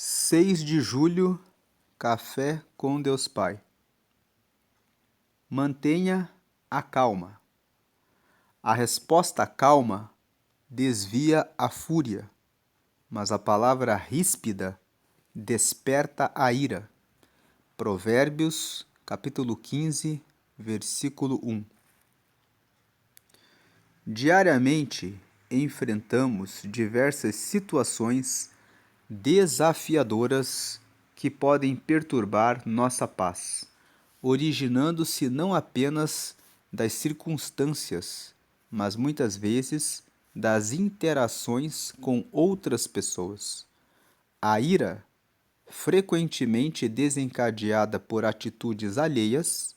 6 de julho, Café com Deus Pai. Mantenha a calma. A resposta calma desvia a fúria, mas a palavra ríspida desperta a ira. Provérbios, capítulo 15, versículo 1. Diariamente enfrentamos diversas situações desafiadoras que podem perturbar nossa paz, originando-se não apenas das circunstâncias, mas muitas vezes das interações com outras pessoas. A ira, frequentemente desencadeada por atitudes alheias,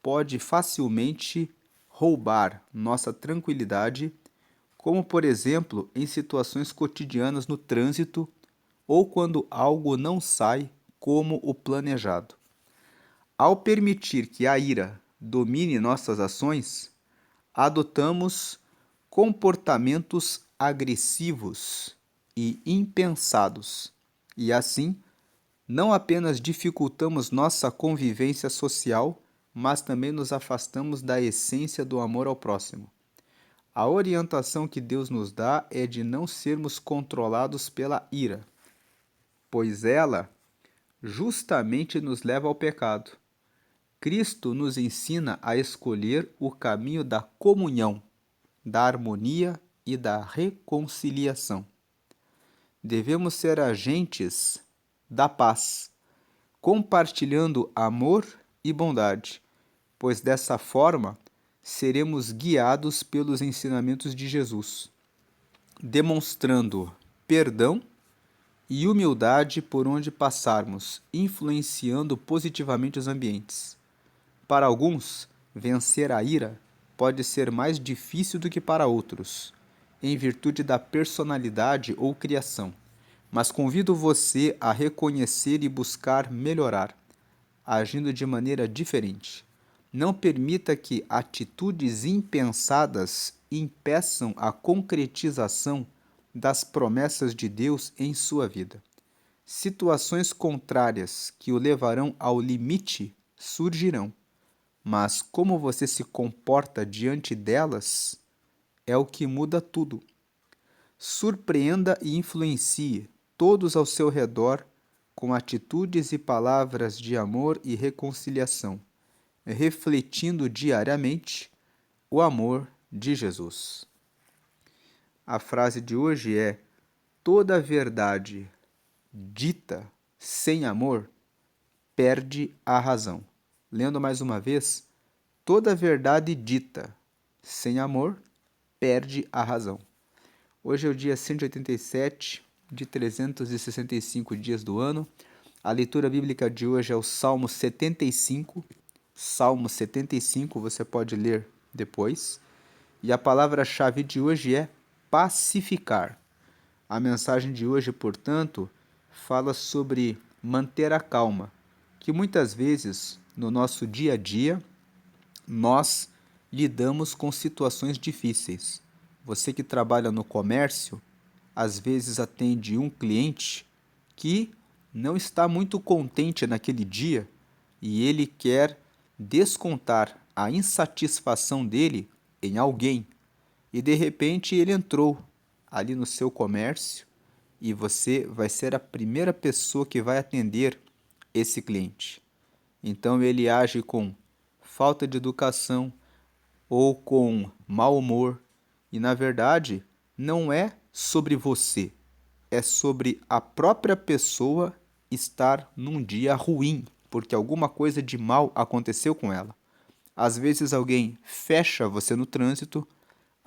pode facilmente roubar nossa tranquilidade, como por exemplo em situações cotidianas no trânsito ou quando algo não sai como o planejado. Ao permitir que a ira domine nossas ações, adotamos comportamentos agressivos e impensados, e assim não apenas dificultamos nossa convivência social, mas também nos afastamos da essência do amor ao próximo. A orientação que Deus nos dá é de não sermos controlados pela ira, pois ela justamente nos leva ao pecado. Cristo nos ensina a escolher o caminho da comunhão, da harmonia e da reconciliação. Devemos ser agentes da paz, compartilhando amor e bondade, pois dessa forma seremos guiados pelos ensinamentos de Jesus, demonstrando perdão e humildade por onde passarmos, influenciando positivamente os ambientes. Para alguns, vencer a ira pode ser mais difícil do que para outros, em virtude da personalidade ou criação, mas convido você a reconhecer e buscar melhorar, agindo de maneira diferente. Não permita que atitudes impensadas impeçam a concretização das promessas de Deus em sua vida. Situações contrárias que o levarão ao limite surgirão, mas como você se comporta diante delas é o que muda tudo. Surpreenda e influencie todos ao seu redor com atitudes e palavras de amor e reconciliação, refletindo diariamente o amor de Jesus. A frase de hoje é: toda verdade dita sem amor perde a razão. Lendo mais uma vez: toda verdade dita sem amor perde a razão. Hoje é o dia 187 de 365 dias do ano. A leitura bíblica de hoje é o Salmo 75. Salmo 75, você pode ler depois. E a palavra-chave de hoje é pacificar. A mensagem de hoje, portanto, fala sobre manter a calma, que muitas vezes no nosso dia a dia nós lidamos com situações difíceis. Você que trabalha no comércio, às vezes atende um cliente que não está muito contente naquele dia e ele quer descontar a insatisfação dele em alguém. E de repente ele entrou ali no seu comércio e você vai ser a primeira pessoa que vai atender esse cliente. Então ele age com falta de educação ou com mau humor e na verdade não é sobre você, é sobre a própria pessoa estar num dia ruim, porque alguma coisa de mal aconteceu com ela. Às vezes alguém fecha você no trânsito,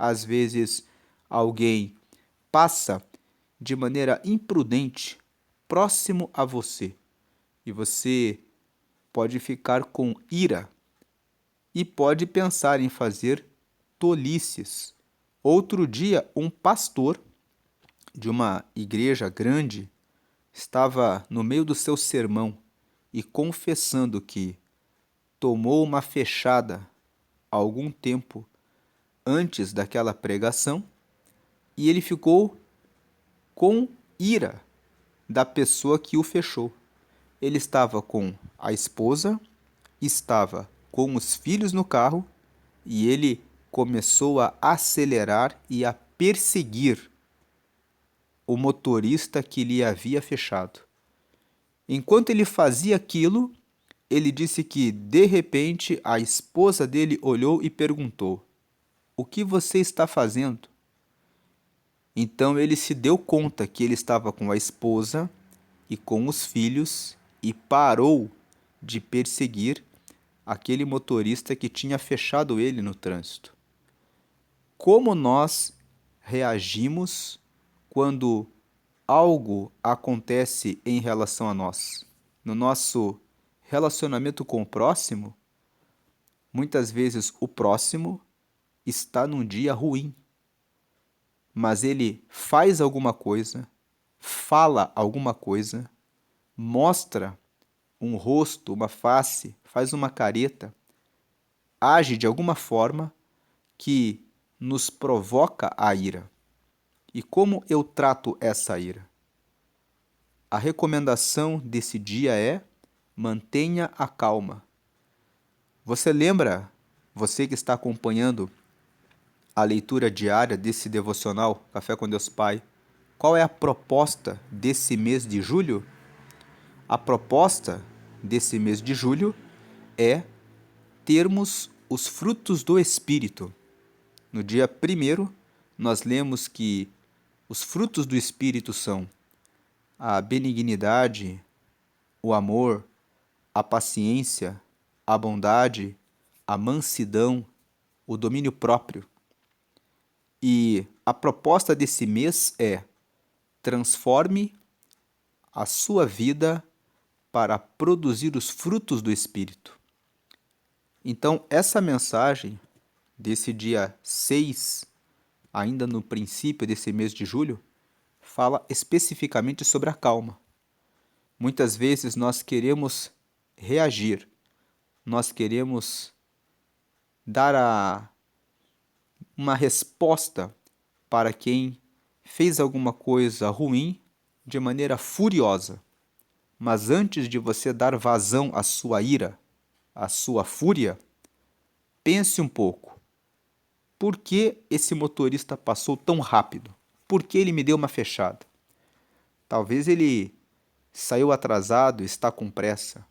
às vezes alguém passa de maneira imprudente próximo a você e você pode ficar com ira e pode pensar em fazer tolices. Outro dia, um pastor de uma igreja grande estava no meio do seu sermão e confessando que tomou uma fechada algum tempo antes daquela pregação e ele ficou com ira, da pessoa que o fechou. Ele estava com a esposa, estava com os filhos no carro e ele começou a acelerar e a perseguir o motorista que lhe havia fechado. Enquanto ele fazia aquilo, ele disse que, de repente, a esposa dele olhou e perguntou: "O que você está fazendo?" Então ele se deu conta que ele estava com a esposa e com os filhos e parou de perseguir aquele motorista que tinha fechado ele no trânsito. Como nós reagimos quando algo acontece em relação a nós? No nosso relacionamento com o próximo, muitas vezes o próximo está num dia ruim, mas ele faz alguma coisa, fala alguma coisa, mostra um rosto, uma face, faz uma careta, age de alguma forma que nos provoca a ira. E como eu trato essa ira? A recomendação desse dia é: mantenha a calma. Você lembra, você que está acompanhando a leitura diária desse devocional, Café com Deus Pai, qual é a proposta desse mês de julho? A proposta desse mês de julho é termos os frutos do Espírito. No dia 1º, nós lemos que os frutos do Espírito são a benignidade, o amor, a paciência, a bondade, a mansidão, o domínio próprio. E a proposta desse mês é: transforme a sua vida para produzir os frutos do Espírito. Então, essa mensagem desse dia 6, ainda no princípio desse mês de julho, fala especificamente sobre a calma. Muitas vezes nós queremos reagir, nós queremos dar uma resposta para quem fez alguma coisa ruim de maneira furiosa. Mas antes de você dar vazão à sua ira, à sua fúria, pense um pouco. Por que esse motorista passou tão rápido? Por que ele me deu uma fechada? Talvez ele saiu atrasado, está com pressa.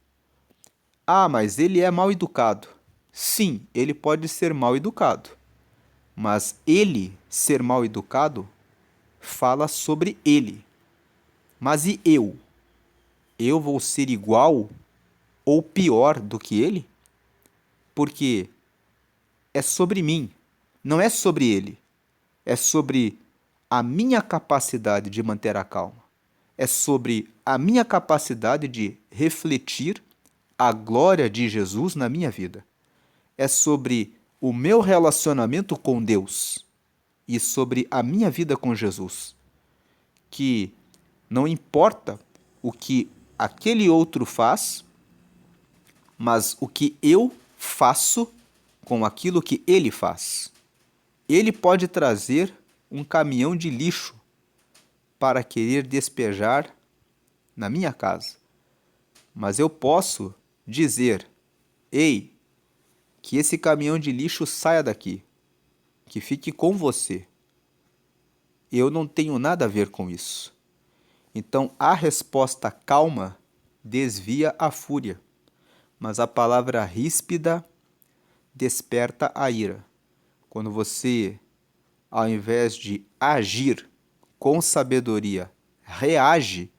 Ah, mas ele é mal educado. Sim, ele pode ser mal educado. Mas ele ser mal educado fala sobre ele. Mas e eu? Eu vou ser igual ou pior do que ele? Porque é sobre mim, não é sobre ele. É sobre a minha capacidade de manter a calma. É sobre a minha capacidade de refletir a glória de Jesus na minha vida. É sobre o meu relacionamento com Deus e sobre a minha vida com Jesus. Que não importa o que aquele outro faz, mas o que eu faço com aquilo que ele faz. Ele pode trazer um caminhão de lixo para querer despejar na minha casa, mas eu posso dizer: ei, que esse caminhão de lixo saia daqui, que fique com você. Eu não tenho nada a ver com isso. Então a resposta calma desvia a fúria, mas a palavra ríspida desperta a ira. Quando você, ao invés de agir com sabedoria, reage,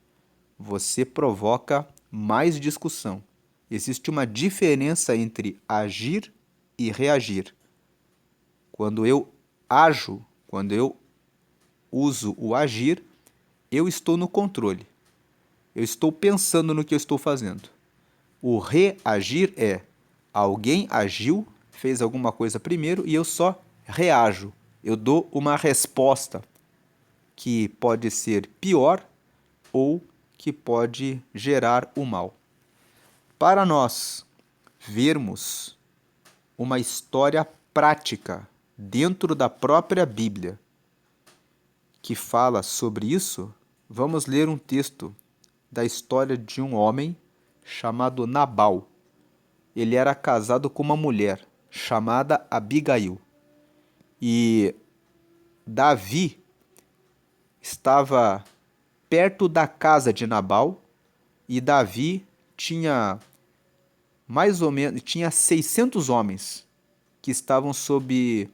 você provoca mais discussão. Existe uma diferença entre agir e reagir. Quando eu ajo, quando eu uso o agir, eu estou no controle. Eu estou pensando no que eu estou fazendo. O reagir é: alguém agiu, fez alguma coisa primeiro e eu só reajo. Eu dou uma resposta que pode ser pior ou que pode gerar o mal. Para nós vermos uma história prática dentro da própria Bíblia que fala sobre isso, vamos ler um texto da história de um homem chamado Nabal. Ele era casado com uma mulher chamada Abigail. E Davi estava perto da casa de Nabal e Davi tinha mais ou menos 600 homens que estavam sob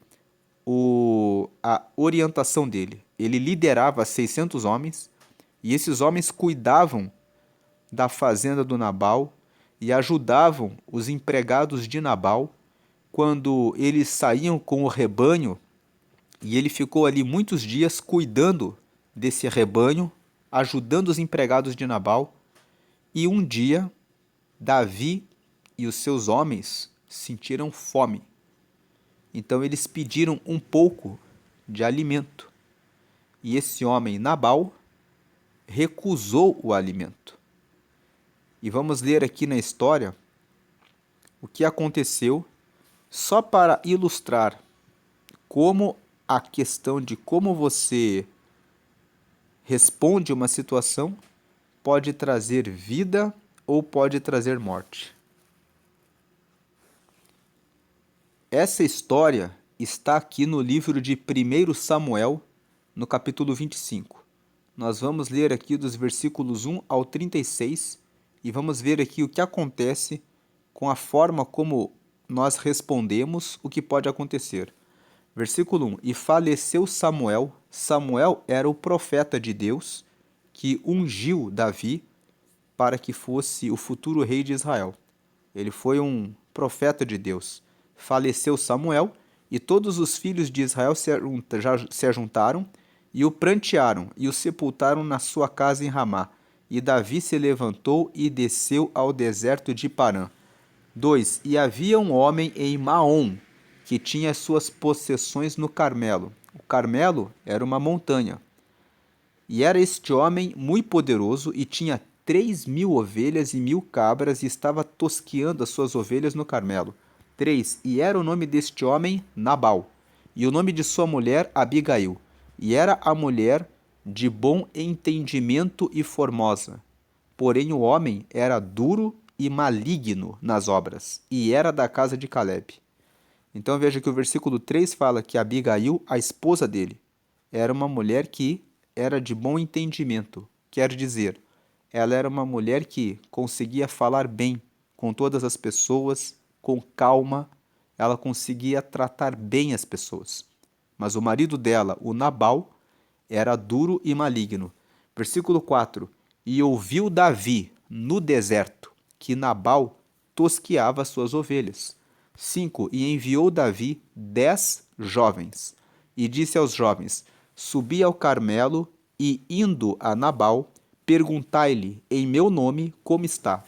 a orientação dele. Ele liderava 600 homens e esses homens cuidavam da fazenda do Nabal e ajudavam os empregados de Nabal quando eles saíam com o rebanho, e ele ficou ali muitos dias cuidando desse rebanho, ajudando os empregados de Nabal. E um dia, Davi e os seus homens sentiram fome. Então eles pediram um pouco de alimento. E esse homem, Nabal, recusou o alimento. E vamos ler aqui na história o que aconteceu, só para ilustrar como a questão de como você responde uma situação pode trazer vida ou pode trazer morte. Essa história está aqui no livro de 1 Samuel, no capítulo 25. Nós vamos ler aqui dos versículos 1 ao 36 e vamos ver aqui o que acontece com a forma como nós respondemos o que pode acontecer. Versículo 1. E faleceu Samuel. Samuel era o profeta de Deus que ungiu Davi para que fosse o futuro rei de Israel. Ele foi um profeta de Deus. Faleceu Samuel e todos os filhos de Israel se ajuntaram e o prantearam e o sepultaram na sua casa em Ramá. E Davi se levantou e desceu ao deserto de Parã. 2. E havia um homem em Maom, que tinha suas possessões no Carmelo. O Carmelo era uma montanha. E era este homem muito poderoso e tinha 3.000 ovelhas e 1.000 cabras e estava tosqueando as suas ovelhas no Carmelo. 3. E era o nome deste homem Nabal, e o nome de sua mulher Abigail. E era a mulher de bom entendimento e formosa. Porém o homem era duro e maligno nas obras, e era da casa de Caleb. Então veja que o versículo 3 fala que Abigail, a esposa dele, era uma mulher que era de bom entendimento. Quer dizer, ela era uma mulher que conseguia falar bem com todas as pessoas, com calma, ela conseguia tratar bem as pessoas. Mas o marido dela, o Nabal, era duro e maligno. Versículo 4. E ouviu Davi, no deserto, que Nabal tosqueava suas ovelhas. 5. E enviou Davi 10 jovens, e disse aos jovens: Subi ao Carmelo, e indo a Nabal, perguntai-lhe em meu nome como está.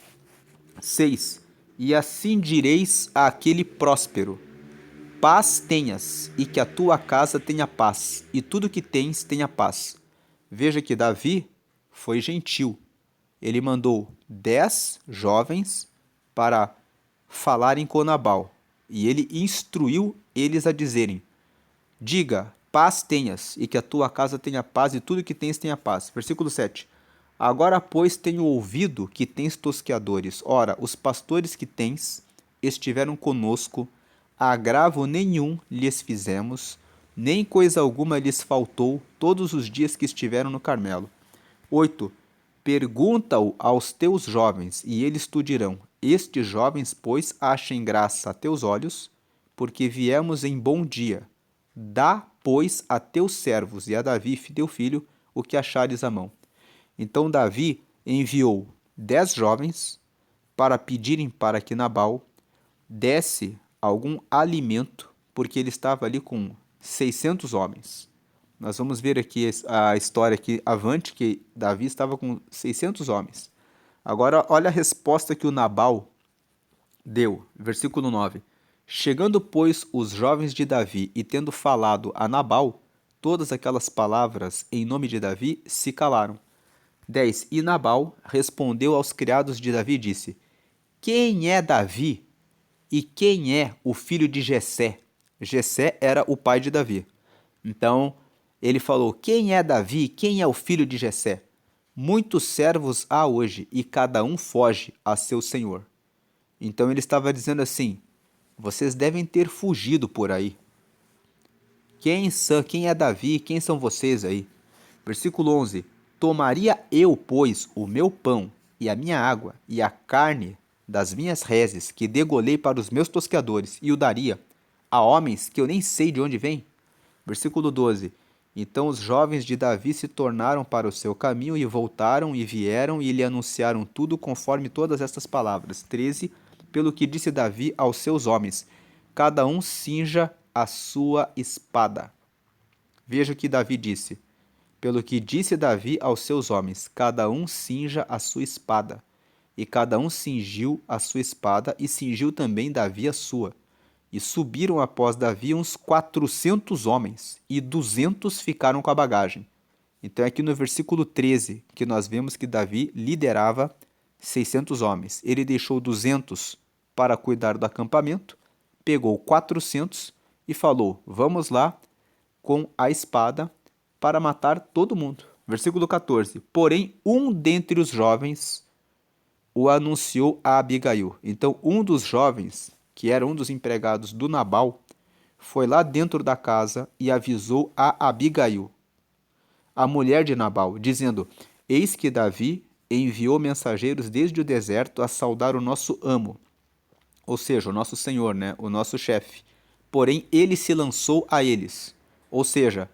6. E assim direis àquele próspero: Paz tenhas, e que a tua casa tenha paz, e tudo que tens tenha paz. Veja que Davi foi gentil. Ele mandou 10 jovens para falarem com Nabal, e ele instruiu eles a dizerem: Diga, paz tenhas, e que a tua casa tenha paz, e tudo que tens tenha paz. Versículo 7. Agora, pois, tenho ouvido que tens tosqueadores. Ora, os pastores que tens estiveram conosco, agravo nenhum lhes fizemos, nem coisa alguma lhes faltou todos os dias que estiveram no Carmelo. 8. Pergunta-o aos teus jovens, e eles te dirão: Estes jovens, pois, achem graça a teus olhos, porque viemos em bom dia. Dá, pois, a teus servos e a Davi, teu filho, o que achares à mão. Então Davi enviou 10 jovens para pedirem para que Nabal desse algum alimento, porque ele estava ali com 600 homens. Nós vamos ver aqui a história aqui avante, que Davi estava com 600 homens. Agora, olha a resposta que o Nabal deu. Versículo 9. Chegando, pois, os jovens de Davi e tendo falado a Nabal todas aquelas palavras em nome de Davi, se calaram. 10. E Nabal respondeu aos criados de Davi e disse: Quem é Davi e quem é o filho de Jessé? Jessé era o pai de Davi. Então, ele falou: Quem é Davi? Quem é o filho de Jessé? Muitos servos há hoje, e cada um foge a seu senhor. Então ele estava dizendo assim: vocês devem ter fugido por aí. Quem é Davi? Quem são vocês aí? Versículo 11: Tomaria eu, pois, o meu pão e a minha água e a carne das minhas reses que degolei para os meus tosqueadores e o daria a homens que eu nem sei de onde vêm? Versículo 12: Então os jovens de Davi se tornaram para o seu caminho e voltaram e vieram e lhe anunciaram tudo conforme todas estas palavras. 13: Pelo que disse Davi aos seus homens: cada um cinja a sua espada. Veja o que Davi disse. Pelo que disse Davi aos seus homens: cada um cinja a sua espada. E cada um cingiu a sua espada, e cingiu também Davi a sua. E subiram após Davi uns 400 homens, e 200 ficaram com a bagagem. Então é aqui no versículo 13 que nós vemos que Davi liderava 600 homens. Ele deixou 200 para cuidar do acampamento, pegou 400 e falou: vamos lá com a espada para matar todo mundo. Versículo 14: Porém, um dentre os jovens o anunciou a Abigail. Então, um dos jovens, que era um dos empregados do Nabal, foi lá dentro da casa e avisou a Abigail, a mulher de Nabal, dizendo: Eis que Davi enviou mensageiros desde o deserto a saudar o nosso amo, ou seja, o nosso senhor, né? O nosso chefe. Porém, ele se lançou a eles, ou seja,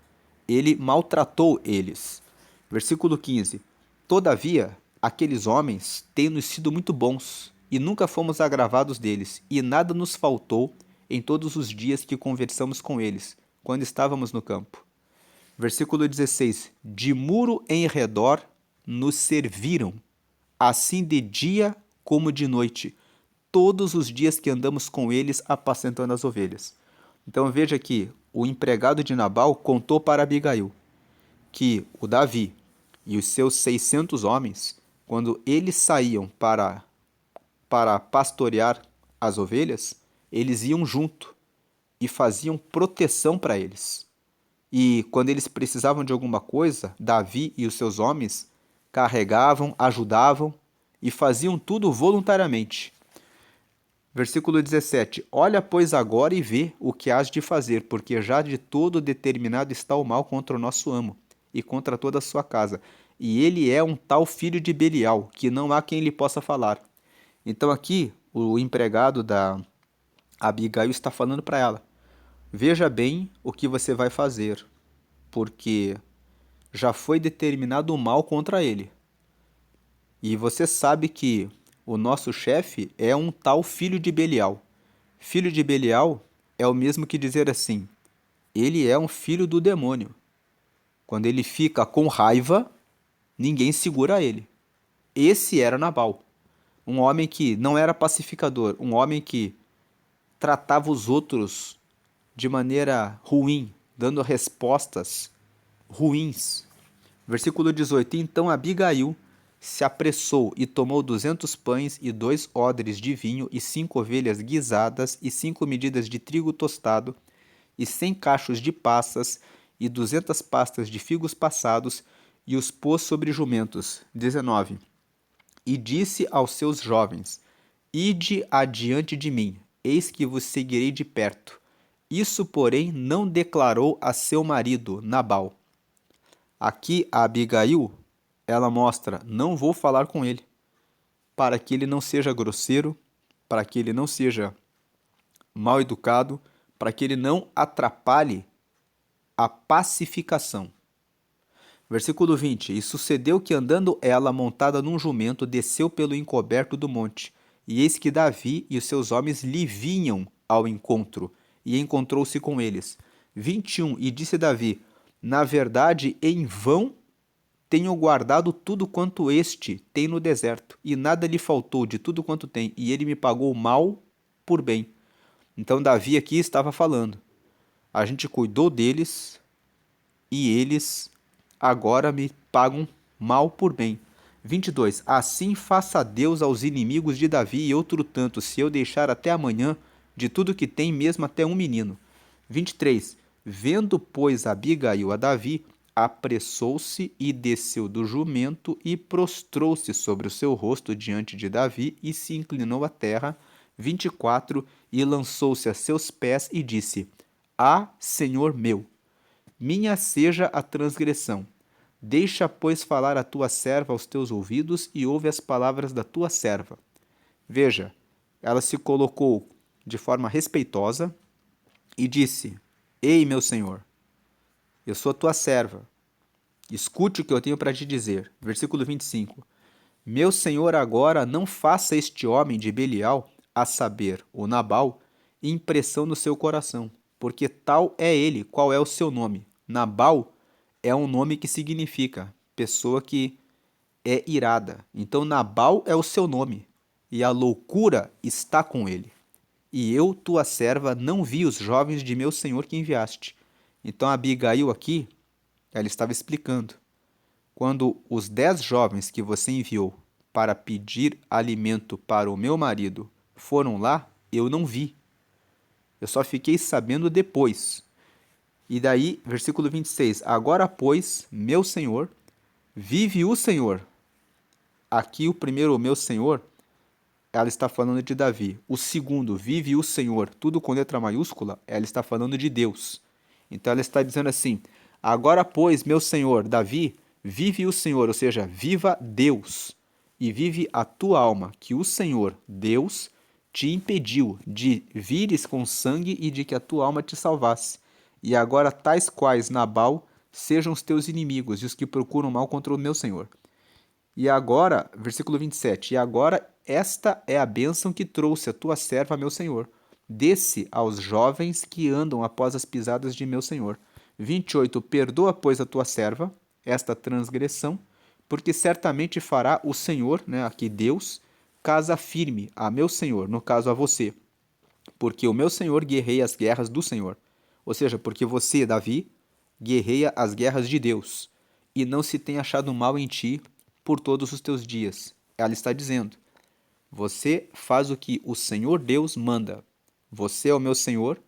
ele maltratou eles. Versículo 15: Todavia, aqueles homens têm-nos sido muito bons, e nunca fomos agravados deles, e nada nos faltou em todos os dias que conversamos com eles, quando estávamos no campo. Versículo 16: De muro em redor nos serviram, assim de dia como de noite, todos os dias que andamos com eles apacentando as ovelhas. Então veja que o empregado de Nabal contou para Abigail que o Davi e os seus 600 homens, quando eles saíam para pastorear as ovelhas, eles iam junto e faziam proteção para eles. E quando eles precisavam de alguma coisa, Davi e os seus homens carregavam, ajudavam e faziam tudo voluntariamente. Versículo 17: Olha, pois, agora e vê o que hás de fazer, porque já de todo determinado está o mal contra o nosso amo e contra toda a sua casa. E ele é um tal filho de Belial, que não há quem lhe possa falar. Então aqui, o empregado da Abigail está falando para ela: veja bem o que você vai fazer, porque já foi determinado o mal contra ele. E você sabe que o nosso chefe é um tal filho de Belial. Filho de Belial é o mesmo que dizer assim: ele é um filho do demônio. Quando ele fica com raiva, ninguém segura ele. Esse era Nabal, um homem que não era pacificador, um homem que tratava os outros de maneira ruim, dando respostas ruins. Versículo 18: Então Abigail se apressou e tomou 200 pães e 2 odres de vinho e 5 ovelhas guisadas e 5 medidas de trigo tostado e 100 cachos de passas e 200 pastas de figos passados e os pôs sobre jumentos. 19. E disse aos seus jovens: Ide adiante de mim, eis que vos seguirei de perto. Isso, porém, não declarou a seu marido, Nabal. Aqui a Abigail, ela mostra: não vou falar com ele, para que ele não seja grosseiro, para que ele não seja mal educado, para que ele não atrapalhe a pacificação. Versículo 20: E sucedeu que, andando ela montada num jumento, desceu pelo encoberto do monte. E eis que Davi e os seus homens lhe vinham ao encontro, e encontrou-se com eles. 21. E disse Davi: Na verdade, em vão tenho guardado tudo quanto este tem no deserto, e nada lhe faltou de tudo quanto tem, e ele me pagou mal por bem. Então Davi aqui estava falando: a gente cuidou deles, e eles agora me pagam mal por bem. 22. Assim faça Deus aos inimigos de Davi e outro tanto, se eu deixar até amanhã de tudo que tem, mesmo até um menino. 23. Vendo, pois, Abigail a Davi, apressou-se e desceu do jumento e prostrou-se sobre o seu rosto diante de Davi e se inclinou à terra. 24. E lançou-se a seus pés e disse: Ah, Senhor meu, minha seja a transgressão. Deixa, pois, falar a tua serva aos teus ouvidos e ouve as palavras da tua serva. Veja, ela se colocou de forma respeitosa e disse: Ei, meu senhor, eu sou a tua serva. Escute o que eu tenho para te dizer. Versículo 25. Meu senhor agora não faça este homem de Belial, a saber, o Nabal, impressão no seu coração, porque tal é ele. Qual é o seu nome? Nabal é um nome que significa pessoa que é irada. Então Nabal é o seu nome, e a loucura está com ele. E eu, tua serva, não vi os jovens de meu senhor que enviaste. Então Abigail aqui, ela estava explicando. Quando os 10 jovens que você enviou para pedir alimento para o meu marido foram lá, eu não vi. Eu só fiquei sabendo depois. E daí, versículo 26. Agora, pois, meu senhor, vive o Senhor. Aqui o primeiro, meu senhor, ela está falando de Davi. O segundo, vive o Senhor, tudo com letra maiúscula, ela está falando de Deus. Então ela está dizendo assim: agora, pois, meu senhor, Davi, vive o Senhor, ou seja, viva Deus, e vive a tua alma, que o Senhor, Deus, te impediu de vires com sangue e de que a tua alma te salvasse. E agora, tais quais Nabal sejam os teus inimigos e os que procuram mal contra o meu senhor. E agora, versículo 27, e agora esta é a bênção que trouxe a tua serva, meu senhor. Desce aos jovens que andam após as pisadas de meu senhor. 28, perdoa, pois, a tua serva esta transgressão, porque certamente fará o Senhor, né, aqui Deus, casa firme a meu senhor, no caso a você, porque o meu senhor guerreia as guerras do Senhor. Ou seja, porque você, Davi, guerreia as guerras de Deus, e não se tem achado mal em ti por todos os teus dias. Ela está dizendo: você faz o que o Senhor Deus manda. Você é o meu Senhor,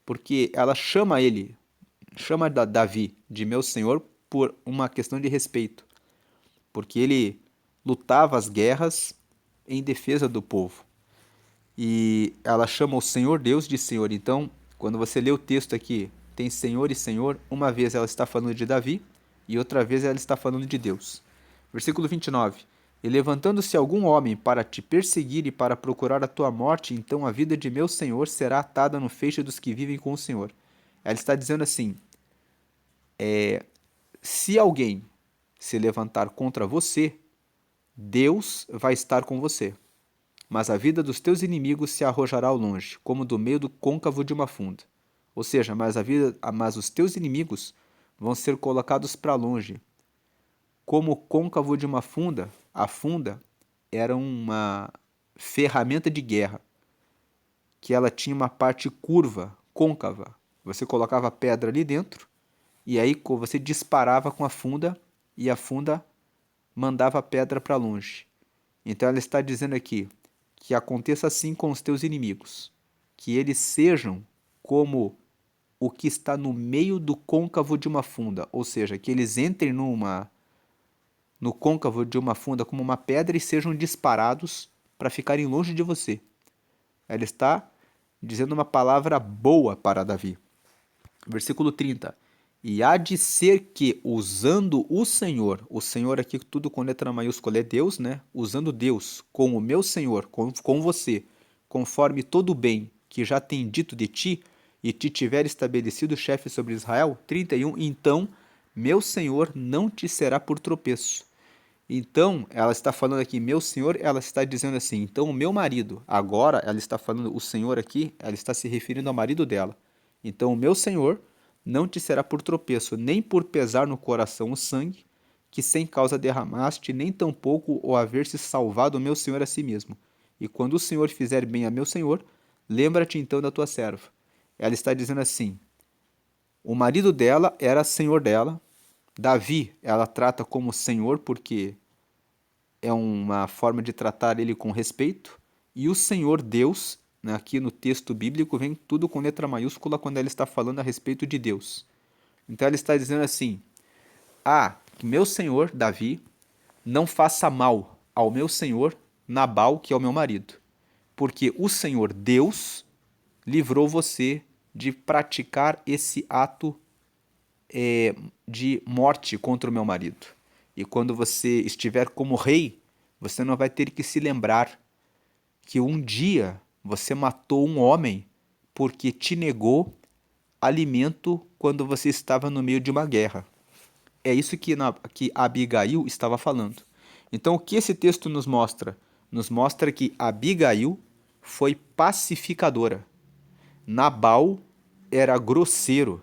porque ela chama ele, chama Davi de meu Senhor por uma questão de respeito, porque ele lutava as guerras em defesa do povo. E ela chama o Senhor Deus de Senhor. Então, quando você lê o texto aqui, tem Senhor e Senhor, uma vez ela está falando de Davi e outra vez ela está falando de Deus. Versículo 29. E levantando-se algum homem para te perseguir e para procurar a tua morte, então a vida de meu Senhor será atada no feixe dos que vivem com o Senhor. Ela está dizendo assim: se alguém se levantar contra você, Deus vai estar com você. Mas a vida dos teus inimigos se arrojará ao longe, como do meio do côncavo de uma funda. Ou seja, mas os teus inimigos vão ser colocados para longe, como o côncavo de uma funda. A funda era uma ferramenta de guerra, que ela tinha uma parte curva, côncava. Você colocava a pedra ali dentro, e aí você disparava com a funda, e a funda mandava a pedra para longe. Então ela está dizendo aqui que aconteça assim com os teus inimigos, que eles sejam como o que está no meio do côncavo de uma funda, ou seja, que eles entrem no côncavo de uma funda como uma pedra e sejam disparados para ficarem longe de você. Ela está dizendo uma palavra boa para Davi. Versículo 30. E há de ser que, usando o Senhor aqui tudo com letra maiúscula é Deus, né? Usando Deus com o meu Senhor, com você, conforme todo o bem que já tem dito de ti, e te tiver estabelecido chefe sobre Israel. 31. Então, meu Senhor não te será por tropeço. Então, ela está falando aqui, meu senhor, ela está dizendo assim, então o meu marido, agora ela está falando, o senhor aqui, ela está se referindo ao marido dela. Então, o meu senhor não te será por tropeço, nem por pesar no coração o sangue, que sem causa derramaste, nem tampouco o haver-se salvado o meu senhor a si mesmo. E quando o senhor fizer bem a meu senhor, lembra-te então da tua serva. Ela está dizendo assim, o marido dela era senhor dela, Davi ela trata como senhor porque é uma forma de tratar ele com respeito, e o Senhor Deus, né, aqui no texto bíblico, vem tudo com letra maiúscula quando ela está falando a respeito de Deus. Então ela está dizendo assim, meu senhor Davi não faça mal ao meu senhor Nabal, que é o meu marido, porque o Senhor Deus livrou você de praticar esse ato de morte contra o meu marido. E quando você estiver como rei, você não vai ter que se lembrar que um dia você matou um homem porque te negou alimento quando você estava no meio de uma guerra. É isso que Abigail estava falando. Então, o que esse texto nos mostra? Nos mostra que Abigail foi pacificadora. Nabal era grosseiro,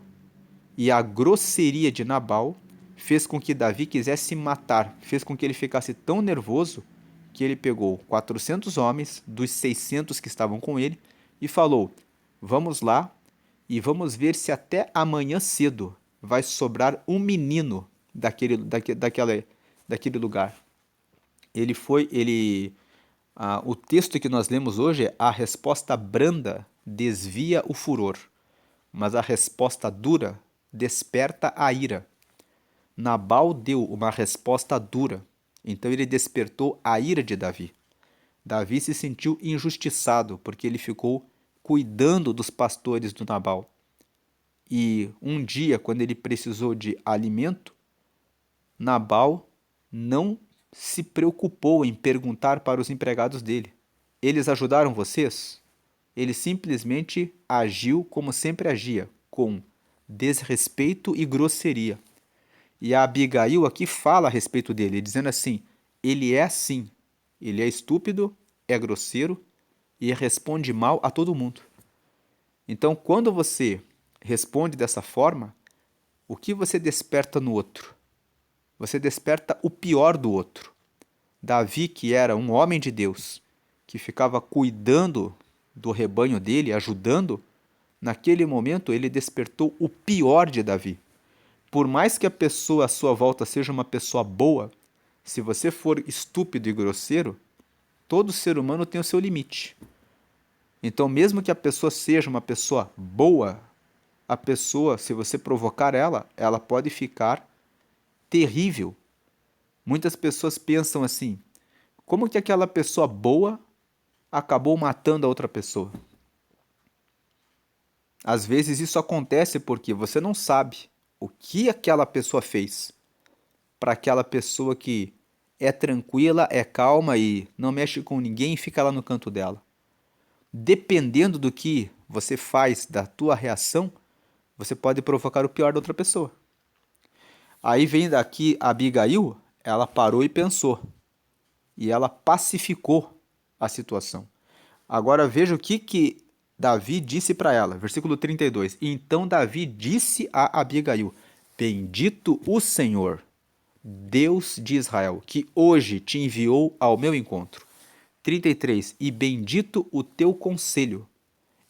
e a grosseria de Nabal fez com que Davi quisesse matar, fez com que ele ficasse tão nervoso que ele pegou 400 homens dos 600 que estavam com ele e falou: Vamos lá e vamos ver se até amanhã cedo vai sobrar um menino daquele lugar. O texto que nós lemos hoje é: a resposta branda desvia o furor, mas a resposta dura desperta a ira. Nabal deu uma resposta dura, então ele despertou a ira de Davi. Davi se sentiu injustiçado porque ele ficou cuidando dos pastores do Nabal. E um dia, quando ele precisou de alimento, Nabal não se preocupou em perguntar para os empregados dele: Eles ajudaram vocês? Ele simplesmente agiu como sempre agia, com desrespeito e grosseria. E a Abigail aqui fala a respeito dele, dizendo assim: ele é assim, ele é estúpido, é grosseiro e responde mal a todo mundo. Então, quando você responde dessa forma, o que você desperta no outro? Você desperta o pior do outro. Davi, que era um homem de Deus, que ficava cuidando do rebanho dele, ajudando, naquele momento ele despertou o pior de Davi. Por mais que a pessoa à sua volta seja uma pessoa boa, se você for estúpido e grosseiro, todo ser humano tem o seu limite. Então, mesmo que a pessoa seja uma pessoa boa, a pessoa, se você provocar ela, ela pode ficar terrível. Muitas pessoas pensam assim: como que aquela pessoa boa acabou matando a outra pessoa? Às vezes isso acontece porque você não sabe o que aquela pessoa fez para aquela pessoa que é tranquila, é calma e não mexe com ninguém e fica lá no canto dela. Dependendo do que você faz, da tua reação, você pode provocar o pior da outra pessoa. Aí vem daqui a Abigail, ela parou e pensou. E ela pacificou a situação. Agora veja o que Davi disse para ela, versículo 32. Então Davi disse a Abigail: Bendito o Senhor, Deus de Israel, que hoje te enviou ao meu encontro. 33. E bendito o teu conselho,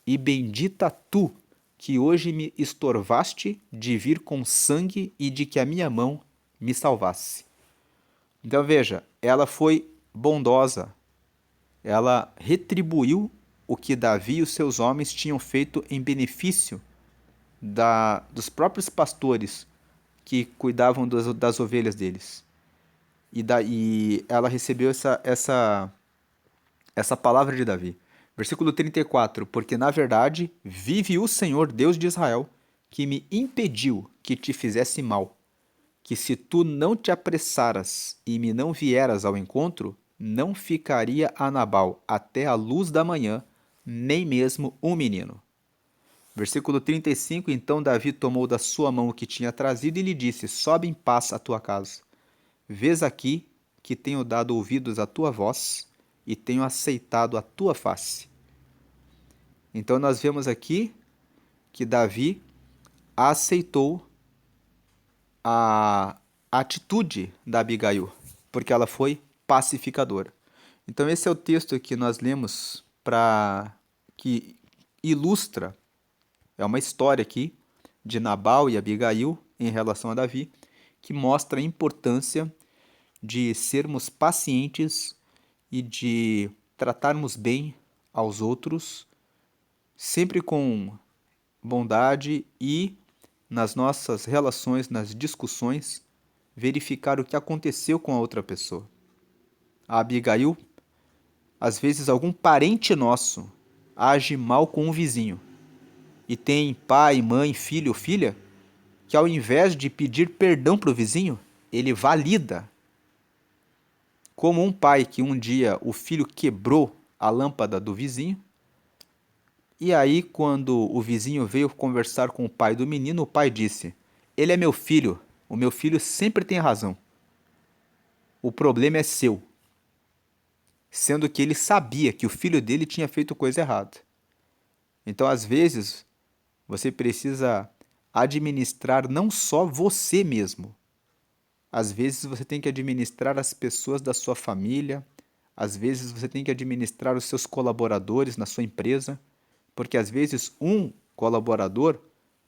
e bendita tu, que hoje me estorvaste de vir com sangue e de que a minha mão me salvasse. Então veja, ela foi bondosa, ela retribuiu o que Davi e os seus homens tinham feito em benefício dos próprios pastores que cuidavam das ovelhas deles. E ela recebeu essa palavra de Davi. Versículo 34. Porque na verdade vive o Senhor Deus de Israel, que me impediu que te fizesse mal, que se tu não te apressaras e me não vieras ao encontro, não ficaria a Nabal até a luz da manhã, nem mesmo um menino. Versículo 35. Então Davi tomou da sua mão o que tinha trazido e lhe disse: Sobe em paz à tua casa. Vês aqui que tenho dado ouvidos à tua voz e tenho aceitado a tua face. Então nós vemos aqui que Davi aceitou a atitude da Abigail, porque ela foi pacificadora. Então esse é o texto que nós lemos para que ilustra, é uma história aqui de Nabal e Abigail em relação a Davi, que mostra a importância de sermos pacientes e de tratarmos bem aos outros, sempre com bondade e nas nossas relações, nas discussões, verificar o que aconteceu com a outra pessoa. A Abigail, às vezes algum parente nosso age mal com um vizinho e tem pai, mãe, filho ou filha que ao invés de pedir perdão para o vizinho, ele valida. Como um pai que um dia o filho quebrou a lâmpada do vizinho, e aí quando o vizinho veio conversar com o pai do menino, o pai disse: "Ele é meu filho, o meu filho sempre tem razão. O problema é seu." Sendo que ele sabia que o filho dele tinha feito coisa errada. Então, às vezes, você precisa administrar não só você mesmo. Às vezes você tem que administrar as pessoas da sua família, às vezes você tem que administrar os seus colaboradores na sua empresa, porque às vezes um colaborador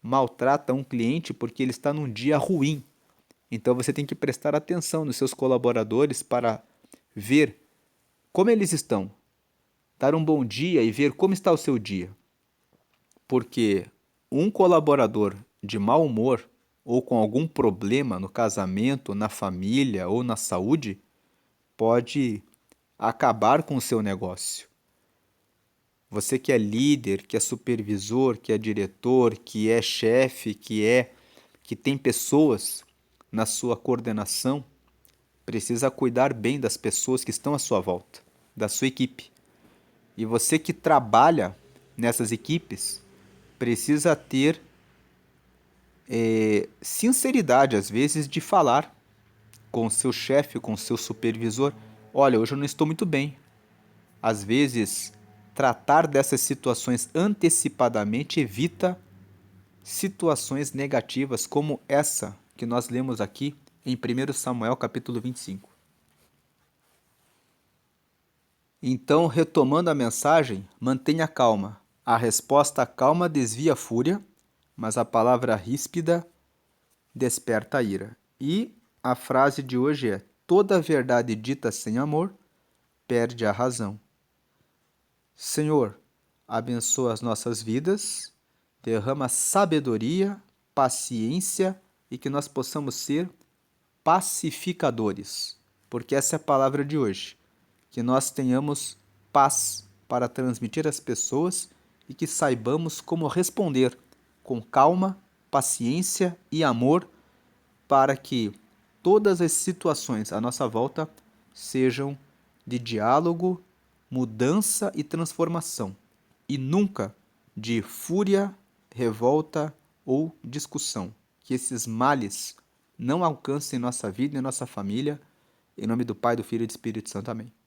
maltrata um cliente porque ele está num dia ruim. Então você tem que prestar atenção nos seus colaboradores para ver como eles estão, dar um bom dia e ver como está o seu dia. Porque um colaborador de mau humor ou com algum problema no casamento, na família ou na saúde pode acabar com o seu negócio. Você que é líder, que é supervisor, que é diretor, que é chefe, que tem pessoas na sua coordenação, precisa cuidar bem das pessoas que estão à sua volta, da sua equipe. E você que trabalha nessas equipes precisa ter sinceridade, às vezes, de falar com o seu chefe, com o seu supervisor: "Olha, hoje eu não estou muito bem." Às vezes, tratar dessas situações antecipadamente evita situações negativas como essa que nós lemos aqui em 1 Samuel capítulo 25. Então, retomando a mensagem, mantenha calma. A resposta calma desvia a fúria, mas a palavra ríspida desperta a ira. E a frase de hoje é: toda verdade dita sem amor perde a razão. Senhor, abençoa as nossas vidas, derrama sabedoria, paciência e que nós possamos ser pacificadores, porque essa é a palavra de hoje. Que nós tenhamos paz para transmitir às pessoas e que saibamos como responder com calma, paciência e amor para que todas as situações à nossa volta sejam de diálogo, mudança e transformação, e nunca de fúria, revolta ou discussão. Que esses males não alcancem nossa vida e nossa família. Em nome do Pai, do Filho e do Espírito Santo. Amém.